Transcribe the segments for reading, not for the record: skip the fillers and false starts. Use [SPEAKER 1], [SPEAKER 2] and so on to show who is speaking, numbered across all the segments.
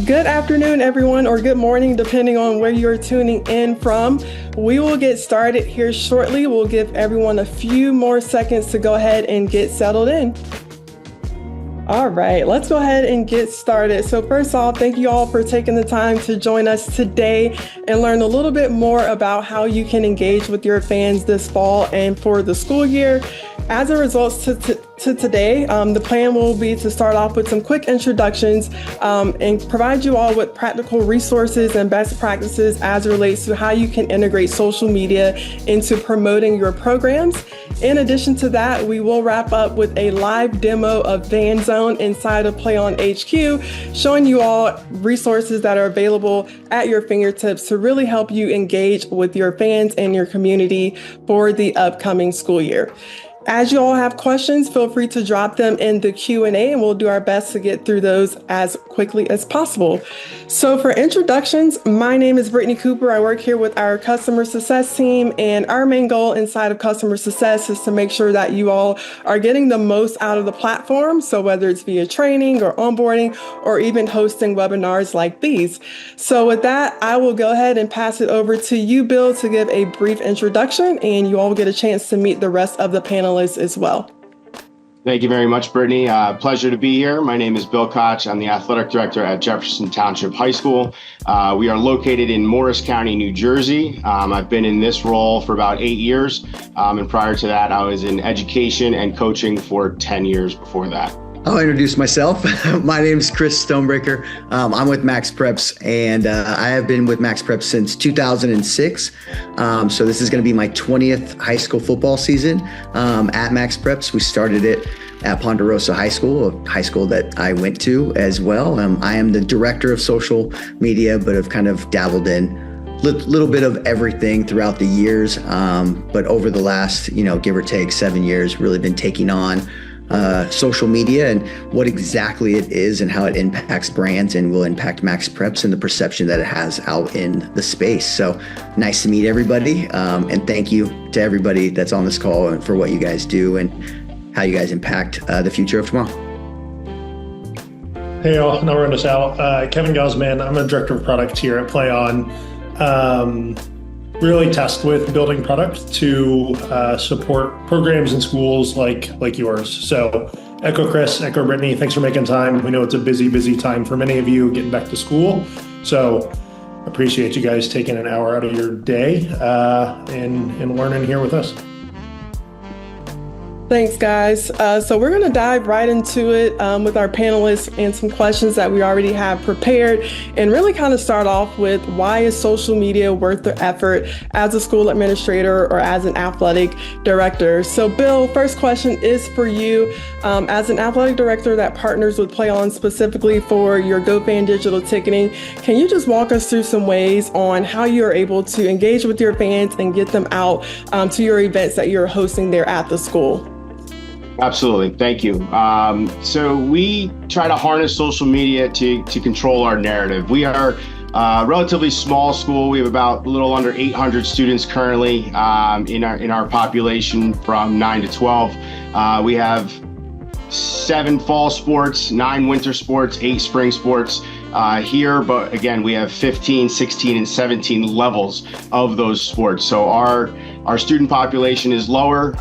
[SPEAKER 1] Good afternoon, everyone, or good morning, depending on where you're tuning in from. We will get started here shortly. We'll give everyone a few more seconds to go ahead and get settled in. All right, let's go ahead and get started. So first off, thank you all for taking the time to join us today and learn a little bit more about how you can engage with your fans this fall and for the school year. As a result to today, the plan will be to start off with some quick introductions and provide you all with practical resources and best practices as it relates to how you can integrate social media into promoting your programs. In addition to that, we will wrap up with a live demo of Van Zone inside of Play On HQ, showing you all resources that are available at your fingertips to really help you engage with your fans and your community for the upcoming school year. As you all have questions, feel free to drop them in the Q&A and we'll do our best to get through those as quickly as possible. So for introductions, my name is Brittany Cooper. I work here with our customer success team, and our main goal inside of customer success is to make sure that you all are getting the most out of the platform. So whether it's via training or onboarding or even hosting webinars like these. So with that, I will go ahead and pass it over to you, Bill, to give a brief introduction, and you all get a chance to meet the rest of the panelists as well.
[SPEAKER 2] Thank you very much, Brittany. Pleasure to be here. My name is Bill Koch. I'm the athletic director at Jefferson Township High School. We are located in Morris County, New Jersey. I've been in this role for about 8 years. And prior to that, I was in education and coaching for 10 years before that.
[SPEAKER 3] I'll introduce myself. My name is Chris Stonebreaker. I'm with Max Preps, and I have been with Max Preps since 2006. So this is going to be my 20th high school football season at Max Preps. We started it at Ponderosa High School, a high school that I went to as well. I am the director of social media, but have kind of dabbled in little bit of everything throughout the years. But over the last, give or take 7 years, really been taking on social media and what exactly it is and how it impacts brands and will impact Max Preps and the perception that it has out in the space. So nice to meet everybody. And thank you to everybody that's on this call and for what you guys do and how you guys impact the future of tomorrow.
[SPEAKER 4] Hey all, now we're on this out. Kevin Gossman, I'm a director of product here at Play On. Really tasked with building product to support programs in schools like yours. So echo Chris, echo Brittany, thanks for making time. We know it's a busy time for many of you getting back to school. So appreciate you guys taking an hour out of your day and learning here with us.
[SPEAKER 1] Thanks, guys. So we're going to dive right into it with our panelists and some questions that we already have prepared, and really kind of start off with, why is social media worth the effort as a school administrator or as an athletic director? So Bill, first question is for you. As an athletic director that partners with Play On specifically for your GoFan digital ticketing, can you just walk us through some ways on how you're able to engage with your fans and get them out to your events that you're hosting there at the school?
[SPEAKER 2] Absolutely. Thank you. So we try to harness social media to control our narrative. We are a relatively small school. We have about a little under 800 students currently in our population from 9 to 12. We have 7 fall sports, 9 winter sports, 8 spring sports here. But again, we have 15, 16, and 17 levels of those sports. So our student population is lower,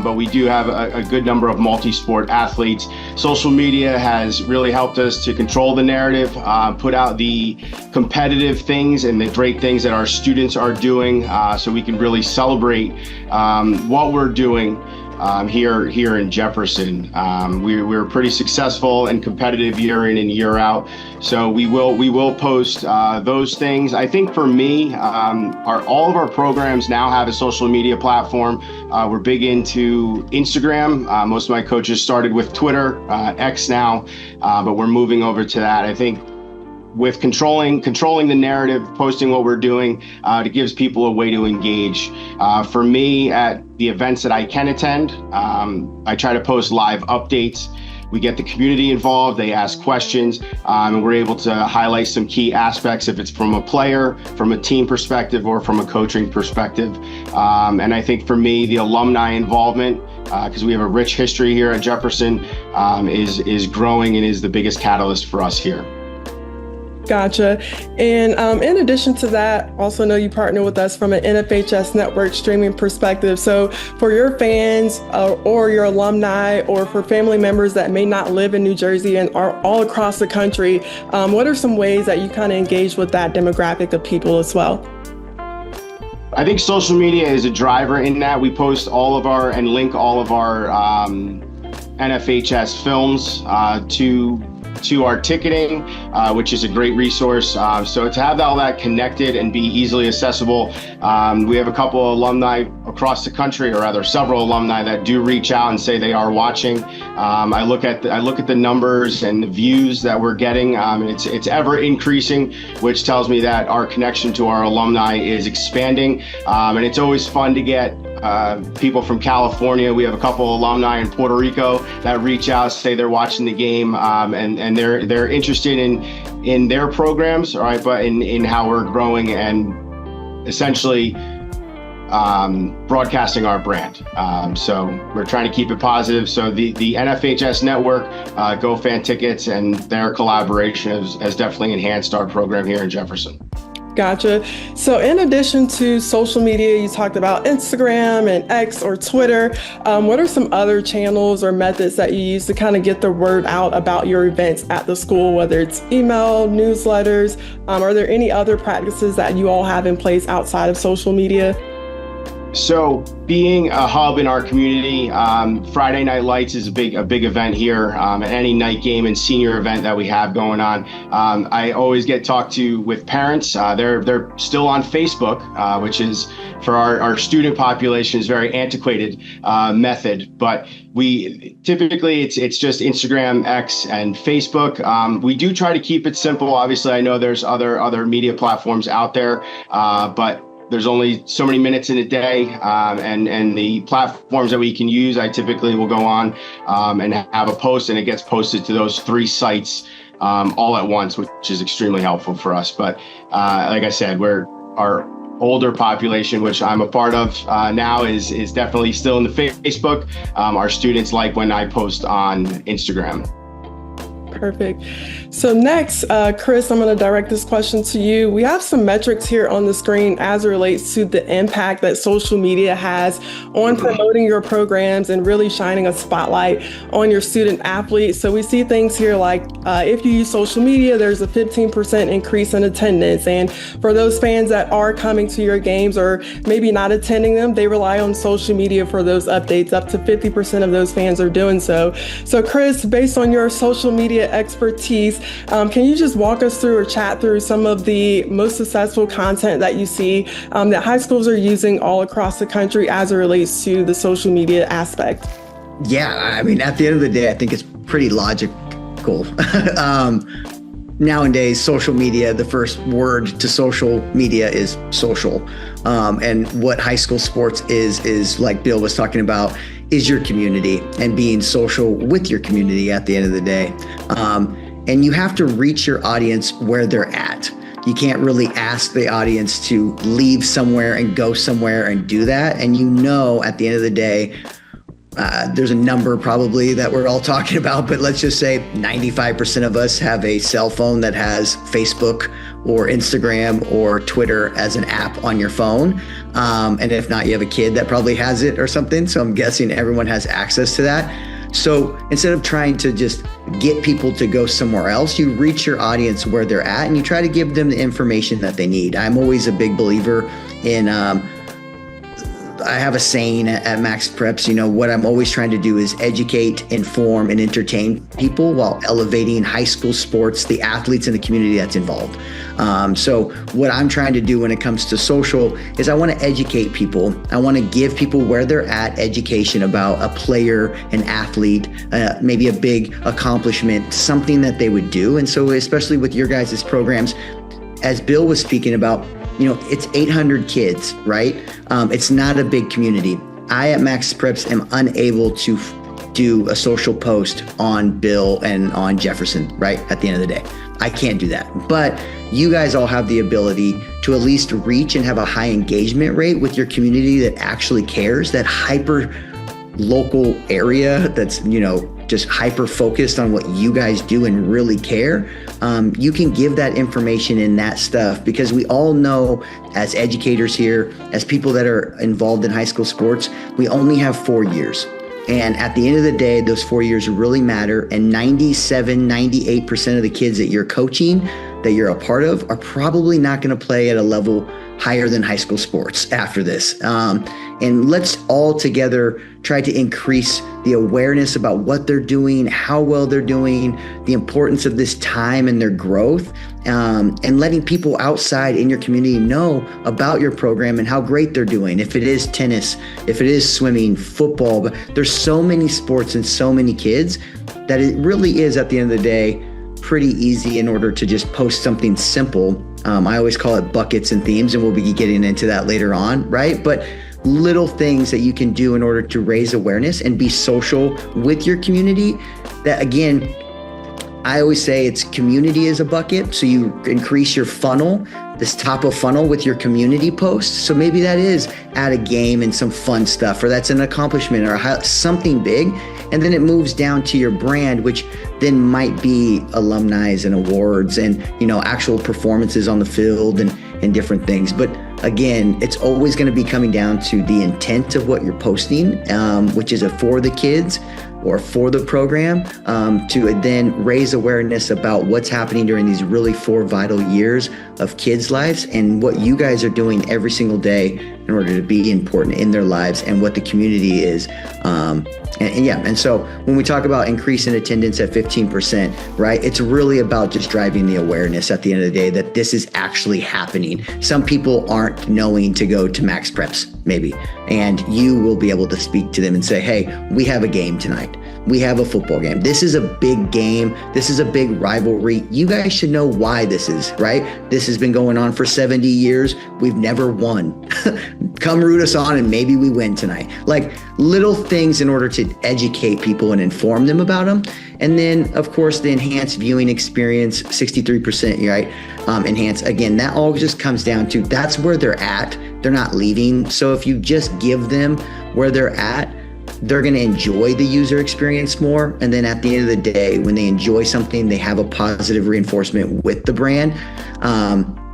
[SPEAKER 2] but we do have a good number of multi-sport athletes. Social media has really helped us to control the narrative, put out the competitive things and the great things that our students are doing, so we can really celebrate what we're doing here in Jefferson. We're pretty successful and competitive year in and year out. So we will post those things. I think for me, all of our programs now have a social media platform. We're big into Instagram. Most of my coaches started with Twitter, X now, but we're moving over to that. I think with controlling the narrative, posting what we're doing, it gives people a way to engage. For me, at the events that I can attend, I try to post live updates. We get the community involved, they ask questions, and we're able to highlight some key aspects if it's from a player, from a team perspective, or from a coaching perspective. And I think for me, the alumni involvement, because we have a rich history here at Jefferson, is growing and is the biggest catalyst for us here.
[SPEAKER 1] Gotcha. And in addition to that, also know you partner with us from an NFHS network streaming perspective. So for your fans or your alumni or for family members that may not live in New Jersey and are all across the country, what are some ways that you kind of engage with that demographic of people as well?
[SPEAKER 2] I think social media is a driver in that. We post all of our and link all of our NFHS films to our ticketing, which is a great resource. So to have all that connected and be easily accessible, we have a couple of alumni across the country, or rather several alumni that do reach out and say they are watching. I look at the numbers and the views that we're getting. It's ever increasing, which tells me that our connection to our alumni is expanding. And it's always fun to get people from California. We have a couple of alumni in Puerto Rico that reach out, say they're watching the game, and they're interested in their programs, all right, but in how we're growing and essentially broadcasting our brand. So we're trying to keep it positive. So the NFHS network, Go Fan Tickets, and their collaboration has definitely enhanced our program here in Jefferson.
[SPEAKER 1] Gotcha. So in addition to social media, you talked about Instagram and X or Twitter. What are some other channels or methods that you use to kind of get the word out about your events at the school, whether it's email, newsletters? Are there any other practices that you all have in place outside of social media?
[SPEAKER 2] So being a hub in our community, Friday Night Lights is a big event here, and any night game and senior event that we have going on. I always get talked to with parents. They're still on Facebook, which is for our student population is very antiquated method. But we typically it's just Instagram, X, and Facebook. We do try to keep it simple. Obviously, I know there's other media platforms out there, but there's only so many minutes in a day, and the platforms that we can use, I typically will go on and have a post, and it gets posted to those 3 sites all at once, which is extremely helpful for us. But like I said, our older population, which I'm a part of now, is definitely still in the Facebook. Our students like when I post on Instagram.
[SPEAKER 1] Perfect. So next, Chris, I'm going to direct this question to you. We have some metrics here on the screen as it relates to the impact that social media has on promoting your programs and really shining a spotlight on your student athletes. So we see things here like if you use social media, there's a 15% increase in attendance. And for those fans that are coming to your games or maybe not attending them, they rely on social media for those updates. Up to 50% of those fans are doing so. So Chris, based on your social media expertise, can you just walk us through or chat through some of the most successful content that you see that high schools are using all across the country as it relates to the social media aspect?
[SPEAKER 3] Yeah, I mean, at the end of the day, I think it's pretty logical. Nowadays, social media, the first word to social media is social. And what high school sports is like Bill was talking about, is your community and being social with your community at the end of the day. And you have to reach your audience where they're at. You can't really ask the audience to leave somewhere and go somewhere and do that. And you know, at the end of the day, there's a number probably that we're all talking about, but let's just say 95% of us have a cell phone that has Facebook or Instagram or Twitter as an app on your phone. And if not, you have a kid that probably has it or something. So I'm guessing everyone has access to that. So instead of trying to just get people to go somewhere else, you reach your audience where they're at and you try to give them the information that they need. I'm always a big believer in, I have a saying at Max Preps, what I'm always trying to do is educate, inform, and entertain people while elevating high school sports, the athletes, and the community that's involved. So what I'm trying to do when it comes to social is I want to educate people. I want to give people where they're at education about a player, an athlete, maybe a big accomplishment, something that they would do. And so especially with your guys' programs, as Bill was speaking about, it's 800 kids, right? It's not a big community. I at Max Preps am unable to do a social post on Bill and on Jefferson, right? At the end of the day, I can't do that. But you guys all have the ability to at least reach and have a high engagement rate with your community that actually cares, that hyper local area that's, just hyper focused on what you guys do and really care. you can give that information in that stuff, because we all know as educators here, as people that are involved in high school sports, we only have 4 years. And at the end of the day, those 4 years really matter. And 98% of the kids that you're coaching, that you're a part of, are probably not going to play at a level higher than high school sports after this. And let's all together try to increase the awareness about what they're doing, how well they're doing, the importance of this time and their growth, and letting people outside in your community know about your program and how great they're doing. If it is tennis, if it is swimming, football, but there's so many sports and so many kids that it really is, at the end of the day, pretty easy in order to just post something simple. I always call it buckets and themes, and we'll be getting into that later on, right? But little things that you can do in order to raise awareness and be social with your community. That, again, I always say it's community is a bucket. So you increase your funnel, this top of funnel, with your community posts. So maybe that is add a game and some fun stuff, or that's an accomplishment or something big. And then it moves down to your brand, which then might be alumni and awards and, actual performances on the field and different things. But again, it's always going to be coming down to the intent of what you're posting, which is for the kids or for the program, to then raise awareness about what's happening during these really 4 vital years of kids' lives and what you guys are doing every single day in order to be important in their lives and what the community is. And so when we talk about increasing attendance at 15%, right, it's really about just driving the awareness at the end of the day that this is actually happening. Some people aren't knowing to go to Max Preps, maybe, and you will be able to speak to them and say, hey, we have a game tonight. We have a football game. This is a big game. This is a big rivalry. You guys should know why this is, right? This has been going on for 70 years. We've never won. Come root us on and maybe we win tonight. Like little things in order to educate people and inform them about them. And then, of course, the enhanced viewing experience, 63%, right? Enhanced. Again, that all just comes down to that's where they're at. They're not leaving. So if you just give them where they're at, they're going to enjoy the user experience more. And then at the end of the day, when they enjoy something, they have a positive reinforcement with the brand.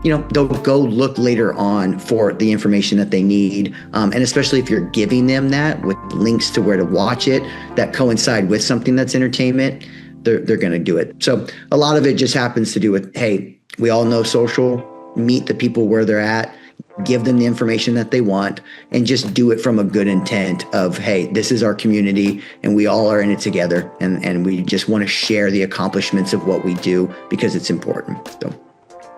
[SPEAKER 3] They'll go look later on for the information that they need. And especially if you're giving them that with links to where to watch it that coincide with something that's entertainment, they're going to do it. So a lot of it just happens to do with, hey, we all know social, meet the people where they're at, give them the information that they want, and just do it from a good intent of, hey, this is our community and we all are in it together. And we just want to share the accomplishments of what we do because it's important. So.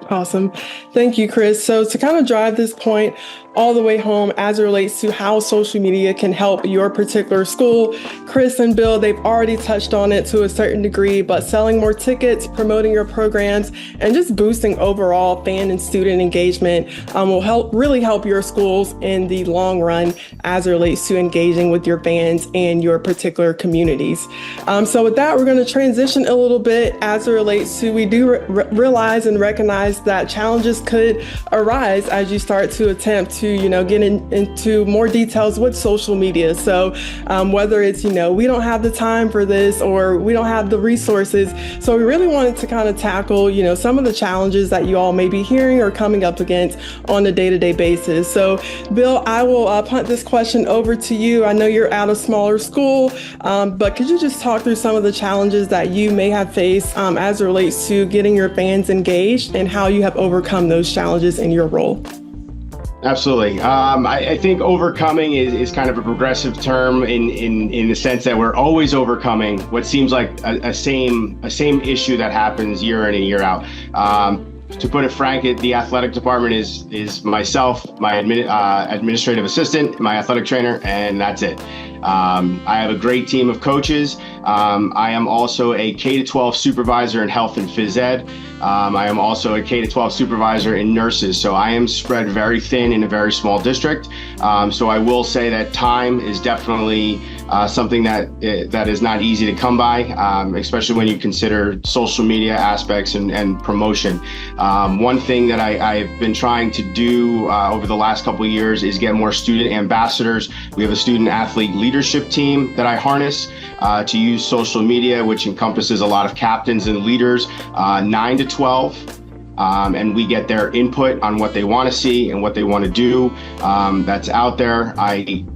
[SPEAKER 1] Awesome. Thank you, Chris. So to kind of drive this point all the way home as it relates to how social media can help your particular school, Chris and Bill, they've already touched on it to a certain degree, but selling more tickets, promoting your programs, and just boosting overall fan and student engagement will really help your schools in the long run as it relates to engaging with your fans and your particular communities. So with that, we're going to transition a little bit as it relates to, we do realize and recognize that challenges could arise as you start to attempt to, get into more details with social media. So whether it's, we don't have the time for this or we don't have the resources. So we really wanted to kind of tackle, some of the challenges that you all may be hearing or coming up against on a day-to-day basis. So Bill, I will punt this question over to you. I know you're at a smaller school, but could you just talk through some of the challenges that you may have faced as it relates to getting your fans engaged and how you have overcome those challenges in your role?
[SPEAKER 2] Absolutely. I think overcoming is kind of a progressive term in the sense that we're always overcoming what seems like a same issue that happens year in and year out. To put it frank, the athletic department is myself, my administrative assistant, my athletic trainer, and that's it. I have a great team of coaches. I am also a K-12 supervisor in health and phys ed. I am also a K-12 supervisor in nurses. So I am spread very thin in a very small district. So I will say that time is definitely something that is not easy to come by, especially when you consider social media aspects and promotion. One thing that I've been trying to do over the last couple of years is get more student ambassadors. We have a student athlete leadership team that I harness to use social media, which encompasses a lot of captains and leaders, 9 to 12. And we get their input on what they want to see and what they want to do. That's out there.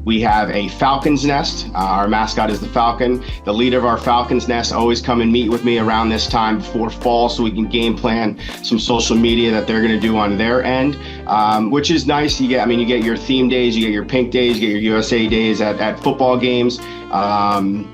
[SPEAKER 2] We have a Falcon's Nest. Our mascot is the Falcon. The leader of our Falcon's Nest always come and meet with me around this time before fall so we can game plan some social media that they're going to do on their end, which is nice. You get your theme days, you get your pink days, you get your USA days at football games,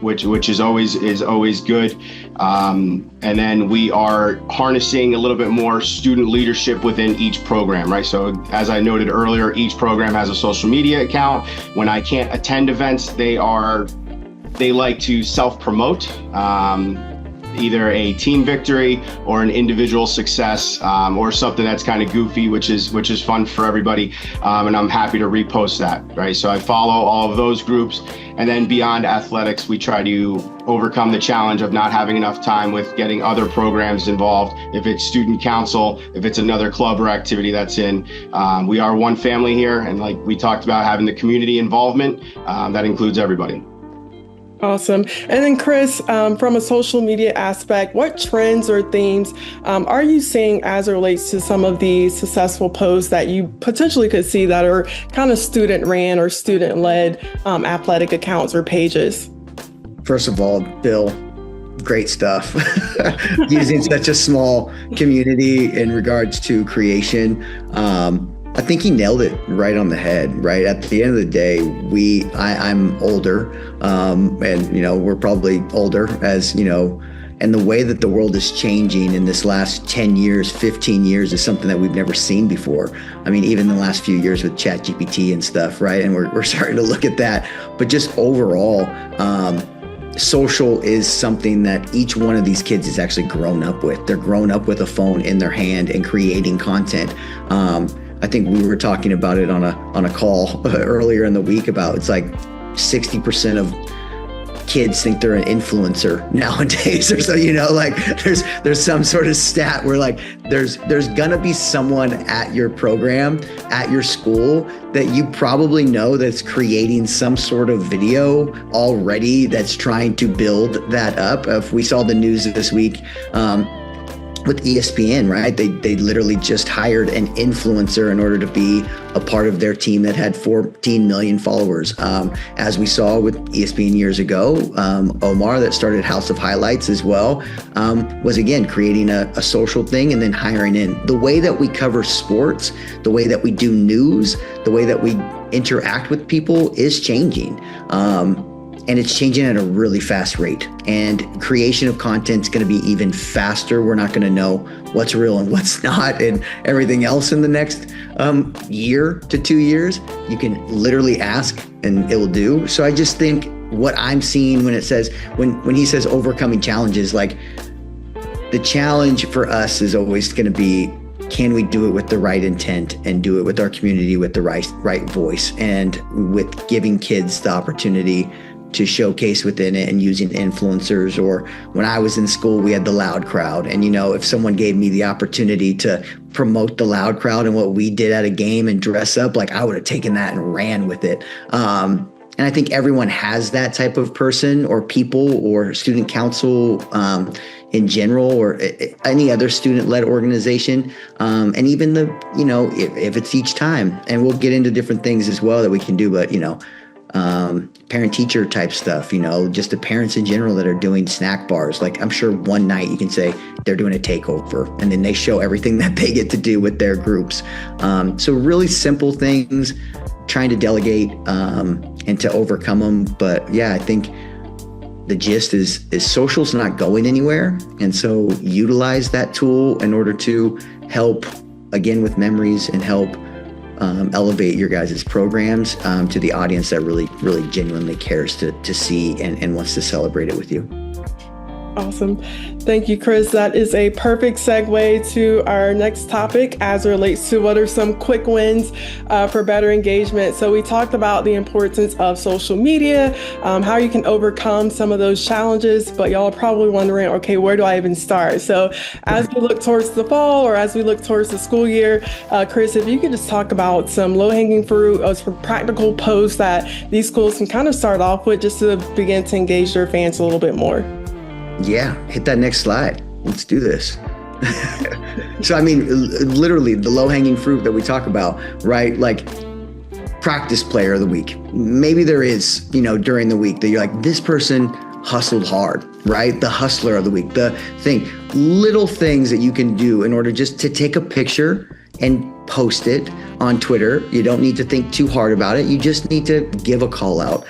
[SPEAKER 2] which is always good. And then we are harnessing a little bit more student leadership within each program, right? So as I noted earlier, each program has a social media account. When I can't attend events, they like to self-promote, either a team victory or an individual success, or something that's kind of goofy, which is fun for everybody. And I'm happy to repost that, right? So I follow all of those groups. And then beyond athletics, we try to overcome the challenge of not having enough time with getting other programs involved. If it's student council, if it's another club or activity that's in, we are one family here. And like we talked about, having the community involvement, that includes everybody.
[SPEAKER 1] Awesome. And then Chris, from a social media aspect, what trends or themes are you seeing as it relates to some of the successful posts that you potentially could see that are kind of student ran or student led athletic accounts or pages?
[SPEAKER 3] First of all, Bill, great stuff. Using such a small community in regards to creation. I think he nailed it right on the head, right? At the end of the day, I'm older, and, we're probably older as, and the way that the world is changing in this last 10 years, 15 years is something that we've never seen before. I mean, even the last few years with ChatGPT and stuff, right? And we're starting to look at that. But just overall, social is something that each one of these kids is actually grown up with. They're grown up with a phone in their hand and creating content. I think we were talking about it on a call earlier in the week about it's like 60% of kids think they're an influencer nowadays, or so, like there's some sort of stat where like there's gonna be someone at your program, at your school that you probably know that's creating some sort of video already that's trying to build that up. If we saw the news this week, with ESPN, right? They literally just hired an influencer in order to be a part of their team that had 14 million followers. As we saw with ESPN years ago, Omar, that started House of Highlights as well, was again creating a social thing and then hiring in. The way that we cover sports, the way that we do news, the way that we interact with people is changing. And it's changing at a really fast rate. And creation of content is going to be even faster. We're not going to know what's real and what's not and everything else in the next year to 2 years. You can literally ask and it will do. So I just think what I'm seeing when it says, when he says overcoming challenges, like the challenge for us is always going to be, can we do it with the right intent and do it with our community with the right voice and with giving kids the opportunity to showcase within it and using influencers. Or when I was in school, we had the Loud Crowd. And, if someone gave me the opportunity to promote the Loud Crowd and what we did at a game and dress up, like I would have taken that and ran with it. And I think everyone has that type of person or people or student council in general, or any other student-led organization. And even if it's each time, and we'll get into different things as well that we can do, but, parent-teacher type stuff, just the parents in general that are doing snack bars. Like I'm sure one night you can say they're doing a takeover and then they show everything that they get to do with their groups. So really simple things, trying to delegate and to overcome them. But yeah, I think the gist is social's not going anywhere. And so utilize that tool in order to help, again, with memories and help elevate your guys' programs to the audience that really, really genuinely cares to see and wants to celebrate it with you.
[SPEAKER 1] Awesome. Thank you, Chris. That is a perfect segue to our next topic as it relates to what are some quick wins for better engagement. So we talked about the importance of social media, how you can overcome some of those challenges, but y'all are probably wondering, okay, where do I even start? So as we look towards the fall or as we look towards the school year, Chris, if you could just talk about some low-hanging fruit or some practical posts that these schools can kind of start off with just to begin to engage their fans a little bit more.
[SPEAKER 3] Yeah, hit that next slide. Let's do this. So, I mean, literally the low-hanging fruit that we talk about, right? Like practice player of the week. Maybe there is, during the week that you're like, this person hustled hard, right? The hustler of the week, the thing, little things that you can do in order just to take a picture and post it on Twitter. You don't need to think too hard about it. You just need to give a call out.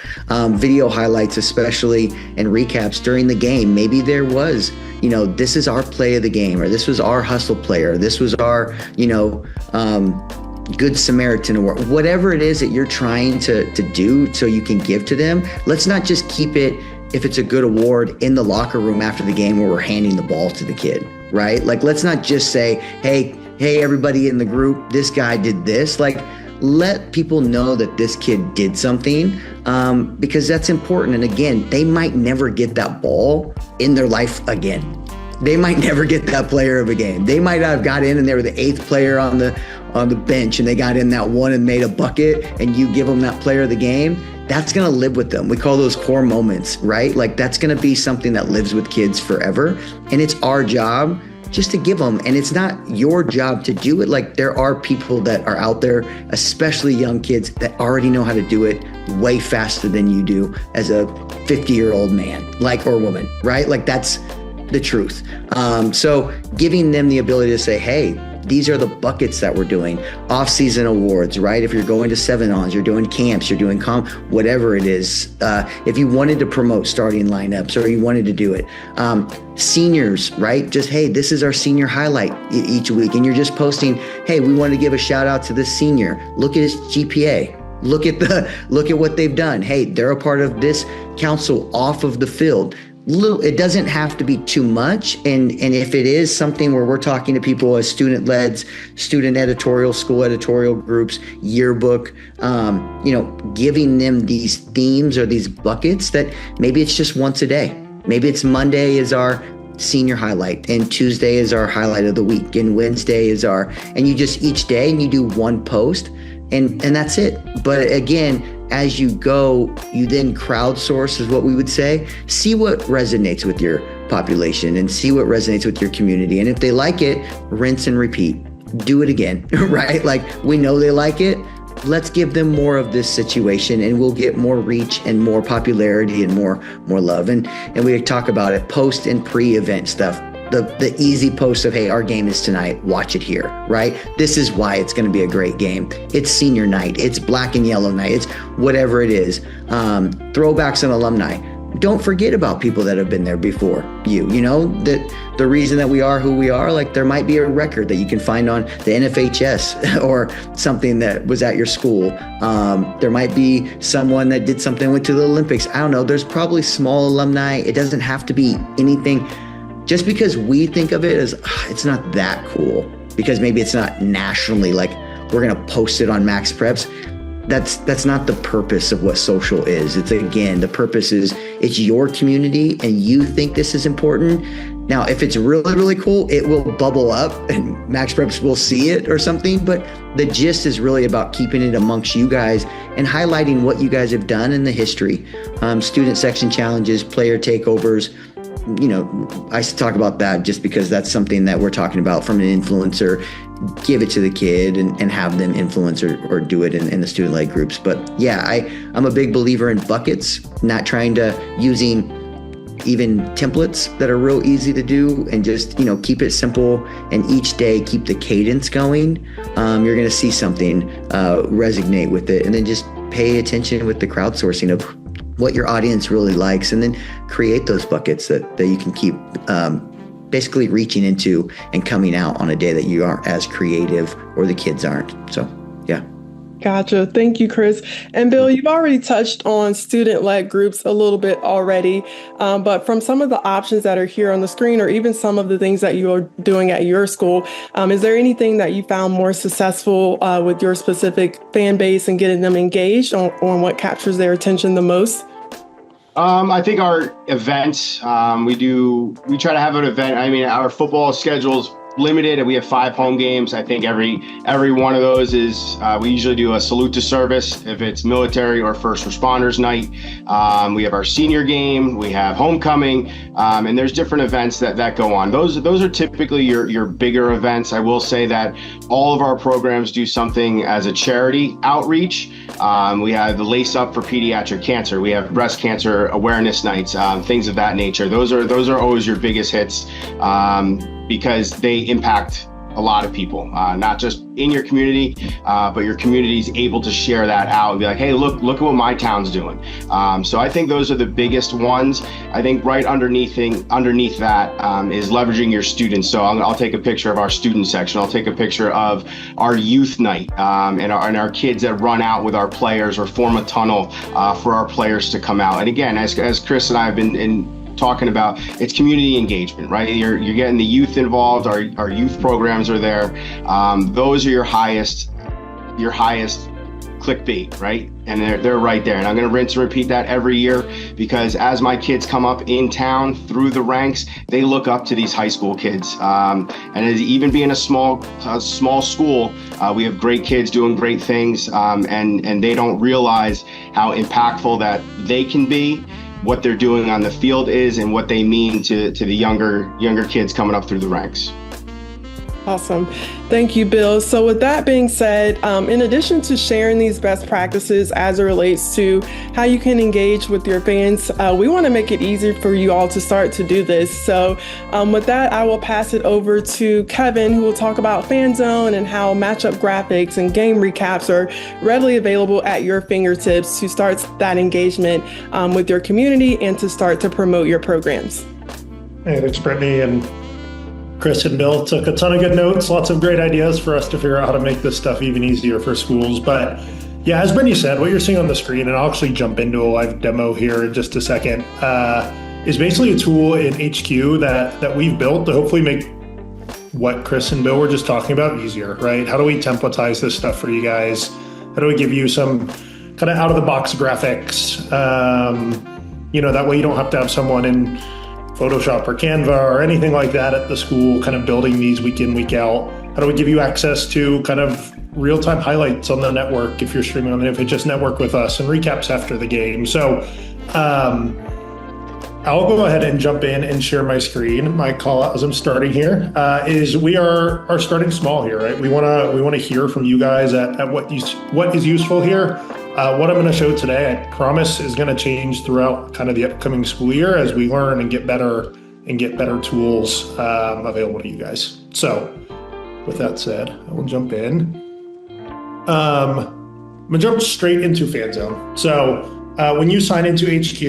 [SPEAKER 3] Video highlights, especially, and recaps during the game. Maybe there was, this is our play of the game, or this was our hustle player. This was our, Good Samaritan award, whatever it is that you're trying to do so you can give to them. Let's not just keep it, if it's a good award, in the locker room after the game where we're handing the ball to the kid, right? Like, let's not just say, hey, everybody in the group, this guy did this. Like, let people know that this kid did something, because that's important. And again, they might never get that ball in their life again. They might never get that player of a game. They might have got in and they were the 8th player on the bench and they got in that one and made a bucket, and you give them that player of the game. That's going to live with them. We call those core moments, right? Like, that's going to be something that lives with kids forever. And it's our job just to give them. And it's not your job to do it. Like, there are people that are out there, especially young kids, that already know how to do it way faster than you do as a 50-year-old man, or woman, right? Like, that's the truth. So giving them the ability to say, hey, these are the buckets that we're doing. Off-season awards, right? If you're going to 7-ons, you're doing camps, you're doing whatever it is. If you wanted to promote starting lineups or you wanted to do it. Seniors, right? Just, hey, this is our senior highlight each week. And you're just posting, hey, we want to give a shout out to this senior. Look at his GPA. Look at what they've done. Hey, they're a part of this council off of the field. It doesn't have to be too much. And if it is something where we're talking to people as student-leds, student editorial, school editorial groups, yearbook, giving them these themes or these buckets that maybe it's just once a day. Maybe it's Monday is our senior highlight, and Tuesday is our highlight of the week, and Wednesday is and you just each day and you do one post and that's it. But again, as you go, you then crowdsource, is what we would say. See what resonates with your population and see what resonates with your community. And if they like it, rinse and repeat. Do it again, right? Like, we know they like it. Let's give them more of this situation, and we'll get more reach and more popularity and more love. And we talk about it, post and pre-event stuff. The easy post of, hey, our game is tonight, watch it here, right? This is why it's going to be a great game. It's senior night, it's black and yellow night, it's whatever it is. Throwbacks and alumni. Don't forget about people that have been there before you. That the reason that we are who we are, like, there might be a record that you can find on the NFHS or something that was at your school. There might be someone that did something, went to the Olympics. I don't know. There's probably small alumni. It doesn't have to be anything. Just because we think of it as it's not that cool, because maybe it's not nationally, like, we're going to post it on Max Preps. That's not the purpose of what social is. It's, again, the purpose is it's your community and you think this is important. Now, if it's really, really cool, it will bubble up and Max Preps will see it or something. But the gist is really about keeping it amongst you guys and highlighting what you guys have done in the history. Student section challenges, player takeovers. I talk about that just because that's something that we're talking about from an influencer. Give it to the kid and have them influence or do it in the student-led groups. But yeah, I'm a big believer in buckets, not trying to using even templates that are real easy to do, and just, keep it simple, and each day keep the cadence going. You're going to see something resonate with it, and then just pay attention with the crowdsourcing of what your audience really likes, and then create those buckets that you can keep basically reaching into and coming out on a day that you aren't as creative or the kids aren't. So, yeah.
[SPEAKER 1] Gotcha. Thank you, Chris. And Bill, you've already touched on student-led groups a little bit already, but from some of the options that are here on the screen, or even some of the things that you are doing at your school, is there anything that you found more successful with your specific fan base and getting them engaged on what captures their attention the most?
[SPEAKER 2] I think our events, we try to have an event. I mean, our football schedule's limited and we have 5 home games. I think every one of those is, we usually do a salute to service if it's military or first responders night. We have our senior game, we have homecoming, and there's different events that go on. Those are typically your bigger events. I will say that all of our programs do something as a charity outreach. We have the Lace Up for pediatric cancer. We have breast cancer awareness nights, things of that nature. Those are always your biggest hits, because they impact a lot of people, not just in your community, but your community is able to share that out and be like, hey, look at what my town's doing. So I think those are the biggest ones. I think right underneath that is leveraging your students. So I'll take a picture of our student section. I'll take a picture of our youth night, and our kids that run out with our players or form a tunnel for our players to come out. And again, as Chris and I have been talking about, it's community engagement, right? You're getting the youth involved. Our youth programs are there. Those are your highest clickbait, right? And they're right there. And I'm going to rinse and repeat that every year, because as my kids come up in town through the ranks, they look up to these high school kids. And as even being a small school, we have great kids doing great things, and they don't realize how impactful that they can be, what they're doing on the field is, and what they mean to the younger kids coming up through the ranks.
[SPEAKER 1] Awesome. Thank you, Bill. So with that being said, in addition to sharing these best practices as it relates to how you can engage with your fans, we want to make it easier for you all to start to do this. So with that, I will pass it over to Kevin, who will talk about Fan Zone and how matchup graphics and game recaps are readily available at your fingertips to start that engagement with your community and to start to promote your programs.
[SPEAKER 4] Hey, thanks, Brittany. And Chris and Bill took a ton of good notes, lots of great ideas for us to figure out how to make this stuff even easier for schools. But yeah, as Brittany said, what you're seeing on the screen, and I'll actually jump into a live demo here in just a second, is basically a tool in HQ that we've built to hopefully make what Chris and Bill were just talking about easier, right? How do we templatize this stuff for you guys? How do we give you some kind of out-of-the-box graphics? That way you don't have to have someone in Photoshop or Canva or anything like that at the school kind of building these week in, week out. How do we give you access to kind of real-time highlights on the network if you're streaming on the FHS network with us, and recaps after the game? So I'll go ahead and jump in and share my screen. My call out as I'm starting here is we are starting small here, right? We want to hear from you guys at what is useful here. What I'm going to show today, I promise, is going to change throughout kind of the upcoming school year as we learn and get better tools available to you guys. So with that said, I will jump in. I'm going to jump straight into Fan Zone. So when you sign into HQ,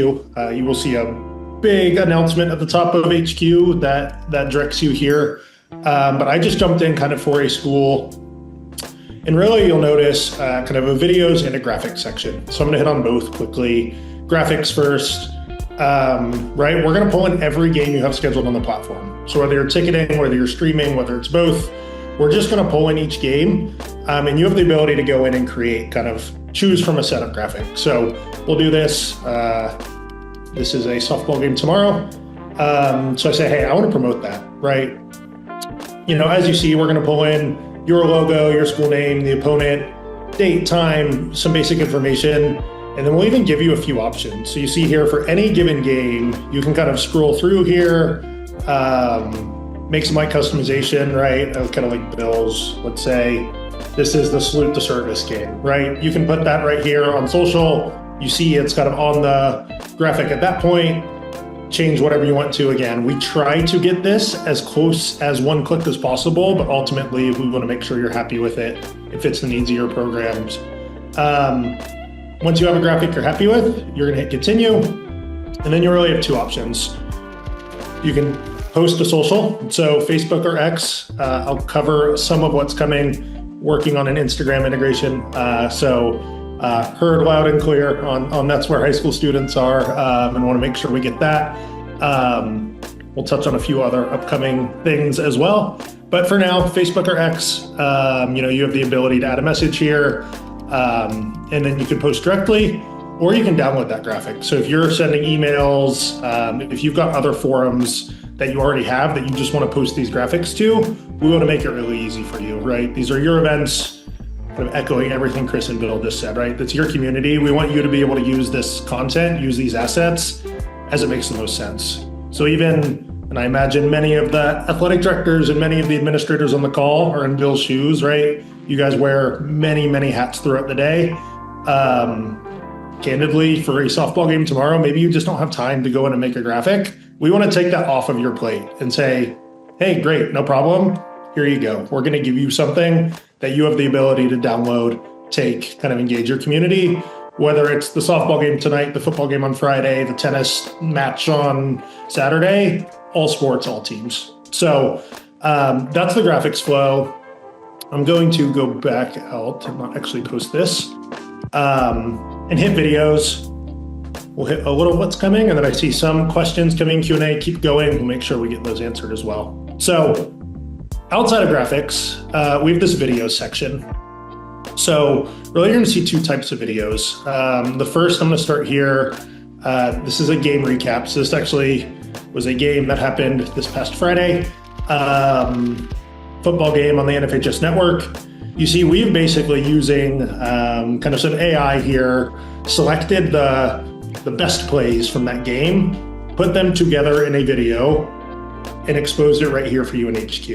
[SPEAKER 4] you will see a big announcement at the top of HQ that directs you here. But I just jumped in kind of for a school. And really, you'll notice kind of a videos and a graphics section. So I'm going to hit on both quickly. Graphics first, right? We're going to pull in every game you have scheduled on the platform. So whether you're ticketing, whether you're streaming, whether it's both, we're just going to pull in each game. And you have the ability to go in and choose from a set of graphics. So we'll do this. This is a softball game tomorrow. So I say, hey, I want to promote that, right? As you see, we're going to pull in your logo, your school name, the opponent, date, time, some basic information, and then we'll even give you a few options. So you see here, for any given game, you can kind of scroll through here, make some light customization, right? Kind of like Bill's, let's say this is the salute to service game, right? You can put that right here on social. You see it's kind of on the graphic at that point. Change whatever you want to. Again, we try to get this as close as one click as possible, but ultimately we want to make sure you're happy with it. It fits the needs of your programs. Once you have a graphic you're happy with, you're going to hit continue. And then you really have two options. You can post to social. So Facebook or X, I'll cover some of what's coming working on an Instagram integration. So heard loud and clear on that's where high school students are, and want to make sure we get that. We'll touch on a few other upcoming things as well. But for now, Facebook or X, you have the ability to add a message here, and then you can post directly, or you can download that graphic. So if you're sending emails, if you've got other forums that you already have that you just want to post these graphics to, we want to make it really easy for you, right? These are your events, kind of echoing everything Chris and Bill just said, right? That's your community. We want you to be able to use this content, use these assets as it makes the most sense. So and I imagine many of the athletic directors and many of the administrators on the call are in Bill's shoes, right? You guys wear many, many hats throughout the day. Candidly, for a softball game tomorrow, maybe you just don't have time to go in and make a graphic. We want to take that off of your plate and say, hey, great, no problem. Here you go. We're going to give you something that you have the ability to download, take, kind of engage your community, whether it's the softball game tonight, the football game on Friday, the tennis match on Saturday, all sports, all teams. So that's the graphics flow. I'm going to go back out and not actually post this and hit videos. We'll hit a little what's coming, and then I see some questions coming, Q&A, keep going. We'll make sure we get those answered as well. So outside of graphics, we have this video section. So really you're gonna see two types of videos. The first, I'm gonna start here. This is a game recap. So this actually was a game that happened this past Friday. Football game on the NFHS network. You see, we've basically using kind of some AI here, selected the best plays from that game, put them together in a video, and exposed it right here for you in HQ.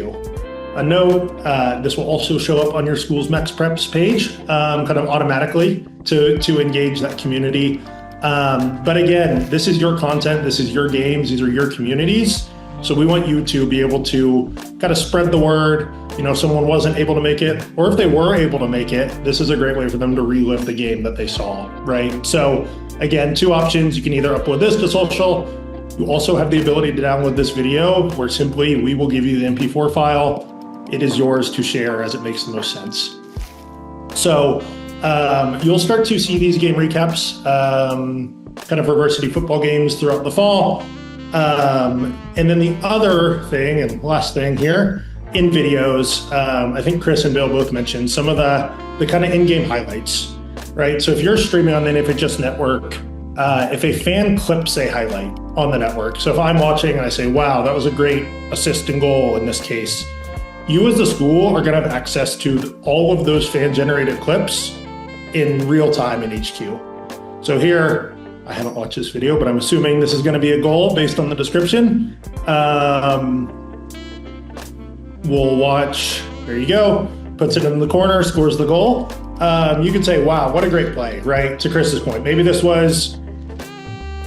[SPEAKER 4] A note, this will also show up on your school's Max Preps page, kind of automatically to engage that community. But again, this is your content, this is your games, these are your communities. So we want you to be able to kind of spread the word. If someone wasn't able to make it, or if they were able to make it, this is a great way for them to relive the game that they saw, right? So again, two options. You can either upload this to social. You also have the ability to download this video, where simply we will give you the MP4 file. It is yours to share as it makes the most sense. So you'll start to see these game recaps, kind of for varsity football games throughout the fall. And then the other thing, and last thing here, in videos, I think Chris and Bill both mentioned some of the kind of in-game highlights, right? So if you're streaming on the NFHS network, if a fan clips a highlight on the network, so if I'm watching and I say, wow, that was a great assist and goal in this case, you as the school are gonna have access to all of those fan-generated clips in real time in HQ. So here, I haven't watched this video, but I'm assuming this is gonna be a goal based on the description. We'll watch, there you go, puts it in the corner, scores the goal. You could say, wow, what a great play, right? To Chris's point, maybe this was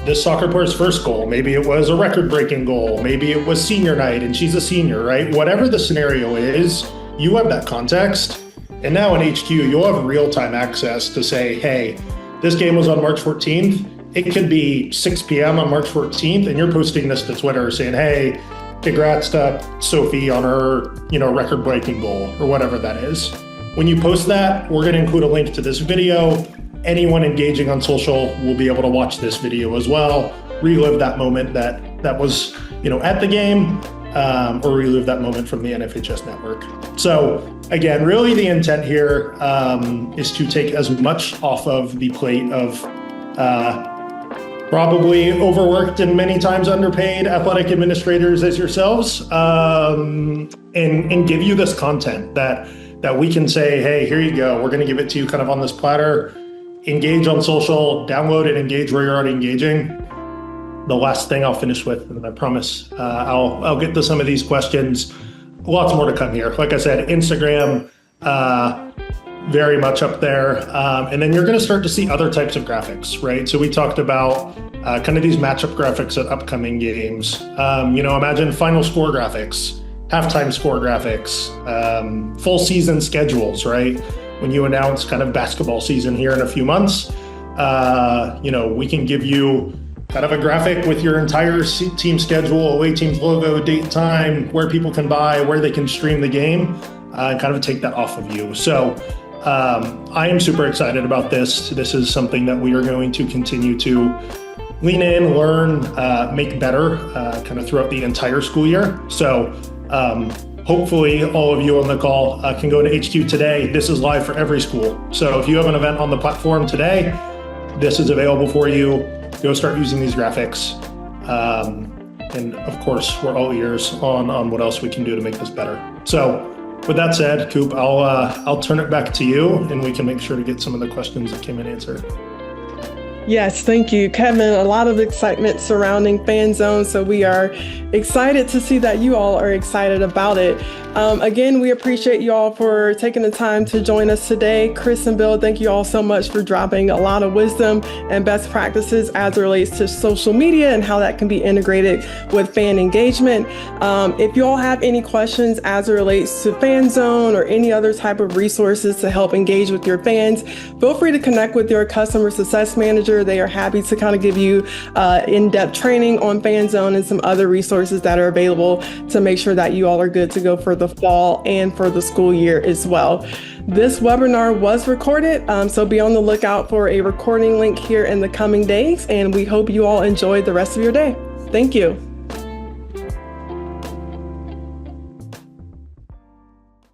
[SPEAKER 4] this soccer player's first goal. Maybe it was a record-breaking goal. Maybe it was senior night and she's a senior, right? Whatever the scenario is, you have that context. And now in HQ, you'll have real-time access to say, hey, this game was on March 14th. It could be 6 p.m. on March 14th, and you're posting this to Twitter saying, hey, congrats to Sophie on her, record-breaking goal, or whatever that is. When you post that, we're going to include a link to this video. Anyone engaging on social will be able to watch this video as well, relive that moment that was, at the game, or relive that moment from the NFHS network. So again, really the intent here is to take as much off of the plate of probably overworked and many times underpaid athletic administrators as yourselves, and give you this content that we can say, hey, here you go. We're going to give it to you kind of on this platter. Engage on social, download and engage where you're already engaging. The last thing I'll finish with, and I promise I'll get to some of these questions. Lots more to come here. Like I said, Instagram, very much up there. And then you're going to start to see other types of graphics, right? So we talked about kind of these matchup graphics at upcoming games. Imagine final score graphics, halftime score graphics, full season schedules, right? When you announce kind of basketball season here in a few months, we can give you kind of a graphic with your entire team schedule, away team's logo, date, time, where people can buy, where they can stream the game. and kind of take that off of you. So I am super excited about this. This is something that we are going to continue to lean in, learn, make better kind of throughout the entire school year. So hopefully all of you on the call can go to HQ today. This is live for every school. So if you have an event on the platform today, this is available for you. Go start using these graphics. And of course, we're all ears on what else we can do to make this better. So with that said, Coop, I'll turn it back to you, and we can make sure to get some of the questions that came in answered.
[SPEAKER 1] Yes, thank you, Kevin. A lot of excitement surrounding Fan Zone, so we are excited to see that you all are excited about it. Again, we appreciate you all for taking the time to join us today. Chris and Bill, thank you all so much for dropping a lot of wisdom and best practices as it relates to social media and how that can be integrated with fan engagement. If you all have any questions as it relates to Fan Zone or any other type of resources to help engage with your fans, feel free to connect with your customer success manager. They are happy to kind of give you in-depth training on Fan Zone and some other resources that are available to make sure that you all are good to go for the fall and for the school year as well. This webinar was recorded, so be on the lookout for a recording link here in the coming days, and we hope you all enjoy the rest of your day. Thank you.